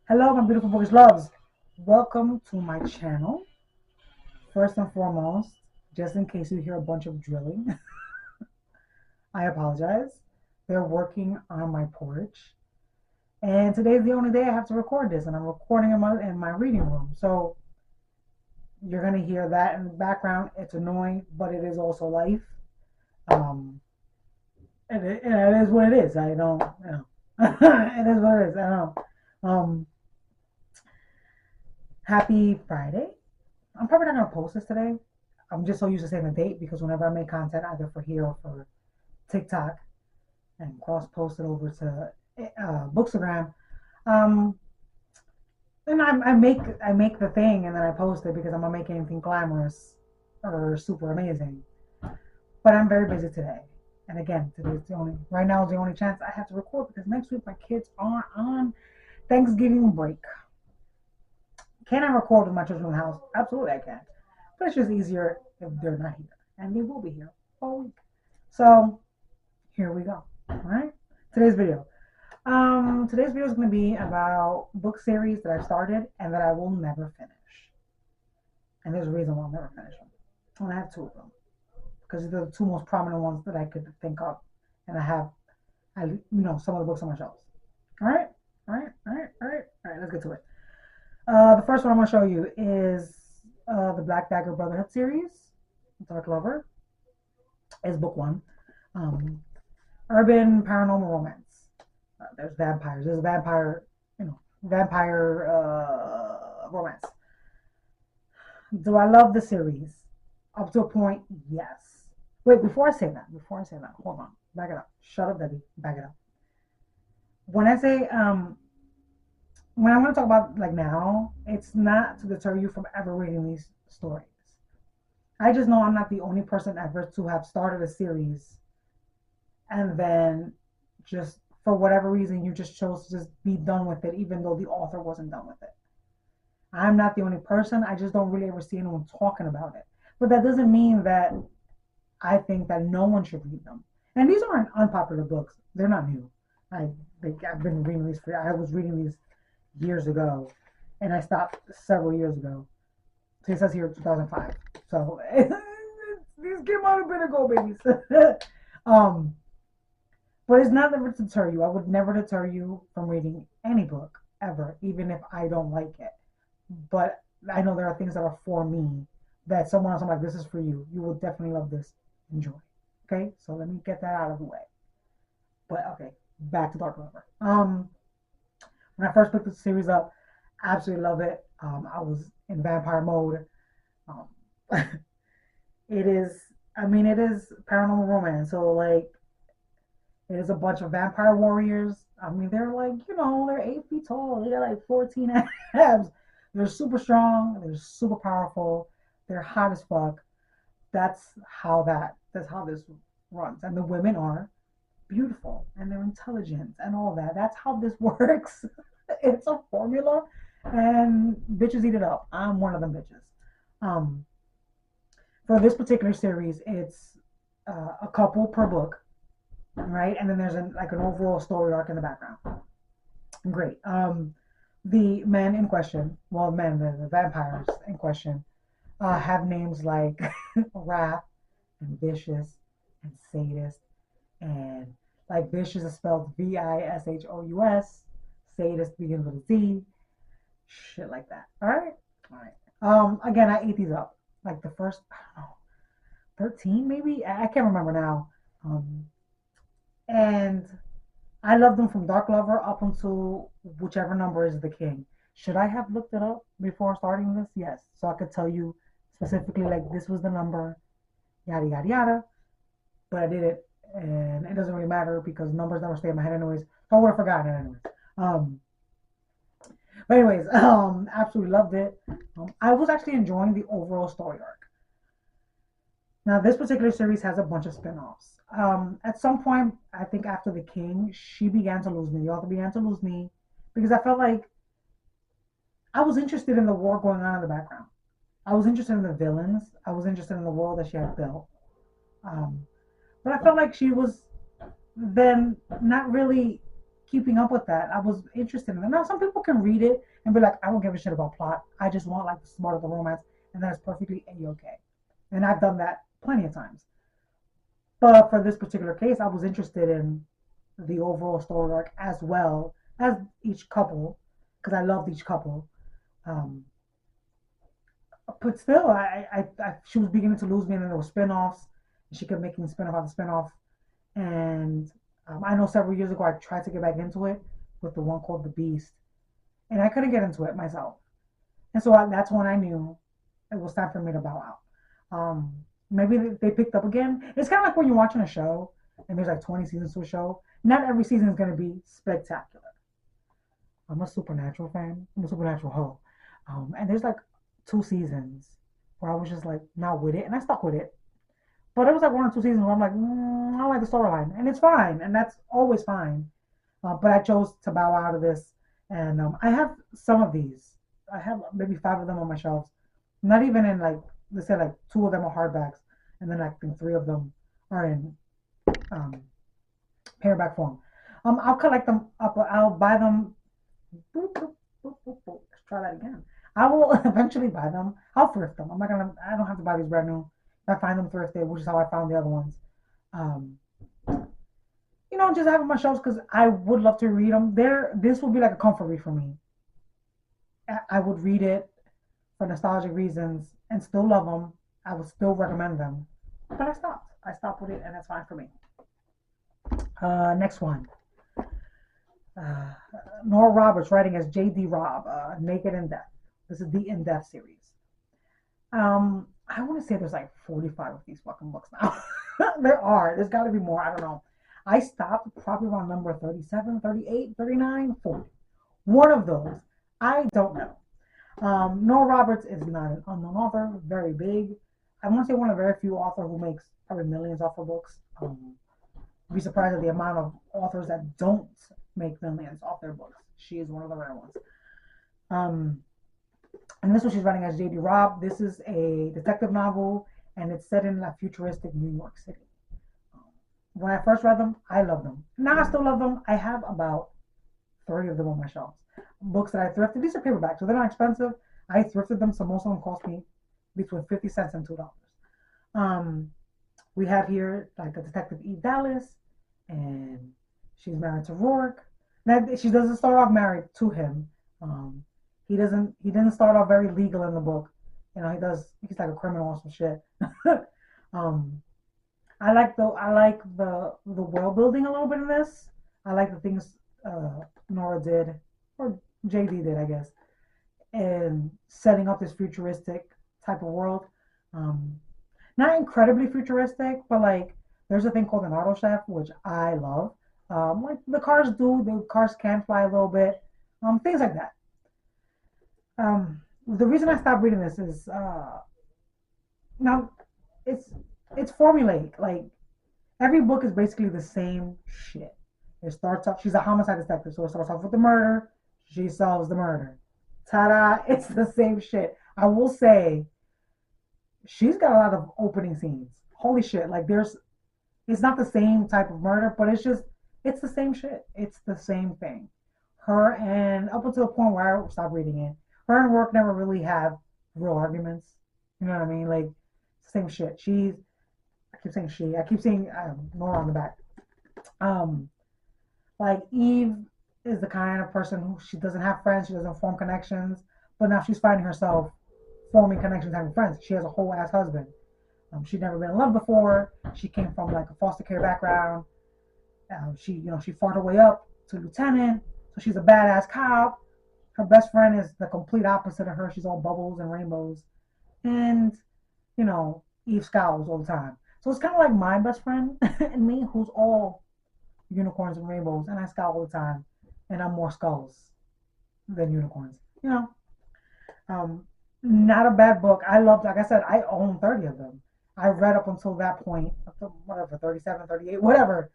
Hello, my beautiful bookish loves. Welcome to my channel. First and foremost, just in case you hear a bunch of drilling, I apologize. They're working on my porch. And today's the only day I have to record this, and I'm recording in my reading room. So you're going to hear that in the background. It's annoying, but it is also life. Um, it is what it is. I don't, it is what it is. I don't know. Happy Friday. I'm probably not gonna post this today. I'm just so used to saying the date because whenever I make content, either for here or for TikTok, and cross post it over to Bookstagram, um, then I make the thing and then I post it because I'm not making anything glamorous or super amazing. But I'm very busy today, and again, today's the only right now is the only chance I have to record because next week my kids are on Thanksgiving break. Can I record with my children in the house? Absolutely, I can. But it's just easier if they're not here. And they will be here all week. So here we go. All right. Today's video. Today's video is going to be about book series that I've started and that I will never finish. And there's a reason why I'll never finish them. And I have two of them because they're the two most prominent ones that I could think of. And some of the books on my shelves. All right. All right. All right. All right. All right. Let's get to it. The first one I'm going to show you is the Black Dagger Brotherhood series. Dark Lover is book one. Urban paranormal romance. There's vampires. There's vampire romance. Do I love the series? Up to a point, yes. Wait, before I say that, hold on. Back it up. Shut up, Debbie. Back it up. When I say when I want to talk about like now, it's not to deter you from ever reading these stories. I just know I'm not the only person ever to have started a series and then just for whatever reason you just chose to just be done with it even though the author wasn't done with it. I'm not the only person. I just don't really ever see anyone talking about it. But that doesn't mean that I think that no one should read them. And these aren't unpopular books. They're not new. I've been reading these I was reading these years ago, and I stopped several years ago. So it says here 2005. So these came out a bit ago, babies. um, but it's not never to deter you. I would never deter you from reading any book ever, even if I don't like it. But I know there are things that are for me that someone else I'm like, this is for you. You will definitely love this. Enjoy. Okay, so let me get that out of the way. But okay, back to Dark Lover. When I first picked the series up, absolutely love it. I was in vampire mode. Um, it is paranormal romance. So like, it is a bunch of vampire warriors. I mean, they're like, they're 8 feet tall. They got like 14 abs. They're super strong. They're super powerful. They're hot as fuck. That's how this runs. And the women are beautiful and they're intelligent and all that. That's how this works. It's a formula, and bitches eat it up. I'm one of them bitches. Um, for this particular series, it's a couple per book, right? And then there's an overall story arc in the background. Great. The men in question, the vampires in question, have names like Wrath and Vicious and Sadist, and like Vicious is spelled Vishous, Sadist begins with a Z, shit like that. All right, all right. Again, I ate these up like the first, I don't know, 13 maybe. I can't remember now. And I love them from Dark Lover up until whichever number is the king. Should I have looked it up before starting this? Yes, so I could tell you specifically like this was the number, yada yada yada. But I did it, and it doesn't really matter because numbers never stay in my head anyways. So I would have forgotten it anyways. Um, but anyways, absolutely loved it. I was actually enjoying the overall story arc. Now, this particular series has a bunch of spin-offs. At some point, I think after the king, she began to lose me. The author began to lose me because I felt like I was interested in the war going on in the background. I was interested in the villains. I was interested in the world that she had built. Um, but I felt like she was then not really. keeping up with that. I was interested in it. Now, some people can read it and be like, I don't give a shit about plot. I just want like the smart of the romance, and that is perfectly a-okay. And I've done that plenty of times. But for this particular case, I was interested in the overall story arc as well as each couple because I loved each couple. Um, but still, she was beginning to lose me, and then there were spin-offs. And she kept making spin-off after spin-off. And I know several years ago I tried to get back into it with the one called The Beast, and I couldn't get into it myself. And so that's when I knew it was time for me to bow out. Maybe they picked up again. It's kind of like when you're watching a show and there's like 20 seasons to a show. Not every season is going to be spectacular. I'm a Supernatural fan. I'm a Supernatural hoe. And there's like 2 seasons where I was just like not with it, and I stuck with it. But it was like 1 or 2 seasons where I'm like, I like the storyline, and it's fine, and that's always fine. But I chose to bow out of this, and I have some of these. I have maybe 5 of them on my shelves. Not even in like, let's say like 2 of them are hardbacks, and then I think 3 of them are in um, paperback form. I'll collect them up. I'll buy them. Boop, boop, boop, boop, boop. Let's try that again. I will eventually buy them. I'll thrift them. I'm not gonna. I don't have to buy these brand new. If I find them thrifted, which is how I found the other ones. Um, just have on my shelves because I would love to read them. This would be like a comfort read for me. I would read it for nostalgic reasons and still love them. I would still recommend them, but I stopped. I stopped with it, and that's fine for me. Next one. Uh, Nora Roberts writing as J.D. Robb, Naked in Death. This is the In Death series. I want to say there's like 45 of these fucking books now. There's got to be more. I don't know. I stopped probably around number 37, 38, 39, 40. One of those. I don't know. Nora Roberts is not an unknown author, very big. I want to say one of the very few authors who makes probably millions off her books. I'd be surprised at the amount of authors that don't make millions off their books. She is one of the rare ones. And this one she's writing as J.D. Robb. This is a detective novel, and it's set in a futuristic New York City. When I first read them, I loved them. Now I still love them. I have about 30 of them on my shelves. Books that I thrifted. These are paperbacks, so they're not expensive. I thrifted them, so most of them cost me between 50 cents and $2. We have here like a Detective Eve Dallas, and she's married to Rourke. Now she doesn't start off married to him. He didn't start off very legal in the book. He's like a criminal or some shit. I like the world building a little bit in this. I like the things Nora did, or JD did, I guess, in setting up this futuristic type of world. Not incredibly futuristic, but like there's a thing called an auto chef, which I love. Like the cars can fly a little bit, things like that. The reason I stopped reading this is now it's formulaic. Like every book is basically the same shit. It starts off. She's a homicide detective, so it starts off with the murder. She solves the murder. Ta-da! It's the same shit. I will say, she's got a lot of opening scenes. Holy shit! Like it's not the same type of murder, but it's the same shit. It's the same thing. Her and up until the point where I stopped reading it, her and Rourke never really have real arguments. You know what I mean? Like same shit. I keep saying she. I keep saying Nora on the back. Like Eve is the kind of person who she doesn't have friends. She doesn't form connections. But now she's finding herself forming connections, having friends. She has a whole ass husband. She'd never been in love before. She came from like a foster care background. She fought her way up to lieutenant. So she's a badass cop. Her best friend is the complete opposite of her. She's all bubbles and rainbows. And, Eve scowls all the time. So it's kind of like my best friend and me, who's all unicorns and rainbows, and I scowl all the time. And I'm more skulls than unicorns. Not a bad book. I loved, like I said, I own 30 of them. I read up until that point, whatever, 37, 38, whatever.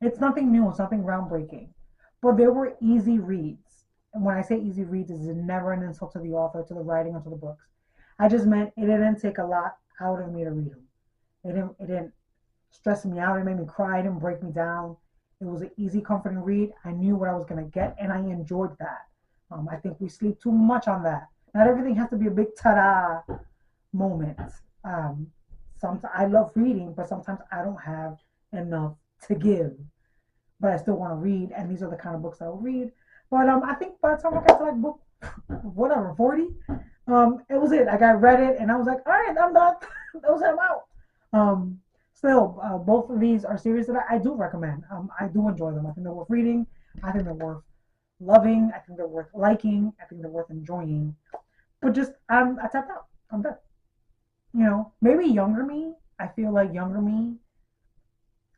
It's nothing new. It's nothing groundbreaking. But they were easy reads. And when I say easy reads, it's never an insult to the author, to the writing, or to the books. I just meant it didn't take a lot out of me to read them. It didn't stress me out. It made me cry. It didn't break me down. It was an easy, comforting read. I knew what I was going to get, and I enjoyed that. I think we sleep too much on that. Not everything has to be a big ta-da moment. Um, sometimes I love reading, but sometimes I don't have enough to give, but I still want to read, and these are the kind of books I will read. But I think by the time I got to like book whatever 40, it was it. Like I read it, and I was like, all right, I'm done. That was it. I'm out. Um, Still, both of these are series that I do recommend. I do enjoy them. I think they're worth reading. I think they're worth loving. I think they're worth liking. I think they're worth enjoying. But just I tapped out. I'm done. Maybe younger me. I feel like younger me,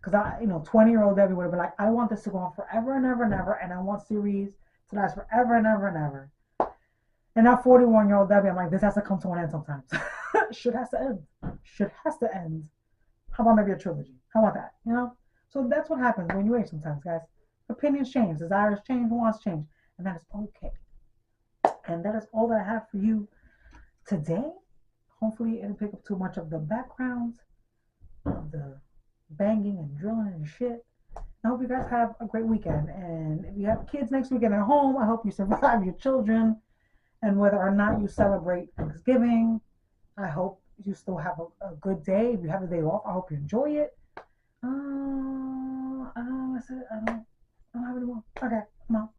because 20-year-old Debbie would have been like, I want this to go on forever and ever and ever, and I want series to last forever and ever and ever. And now 41-year-old Debbie, I'm like, this has to come to an end sometimes. Shit has to end. Shit has to end. How about maybe a trilogy? How about that? So that's what happens when you age sometimes, guys. Opinions change, desires change, wants change, and that is okay. And that is all that I have for you today. Hopefully, it didn't pick up too much of the background of the banging and drilling and shit. I hope you guys have a great weekend. And if you have kids next weekend at home, I hope you survive your children. And whether or not you celebrate Thanksgiving, I hope you still have a good day. If you have a day off, I hope you enjoy it. I don't have any more. Okay, come on.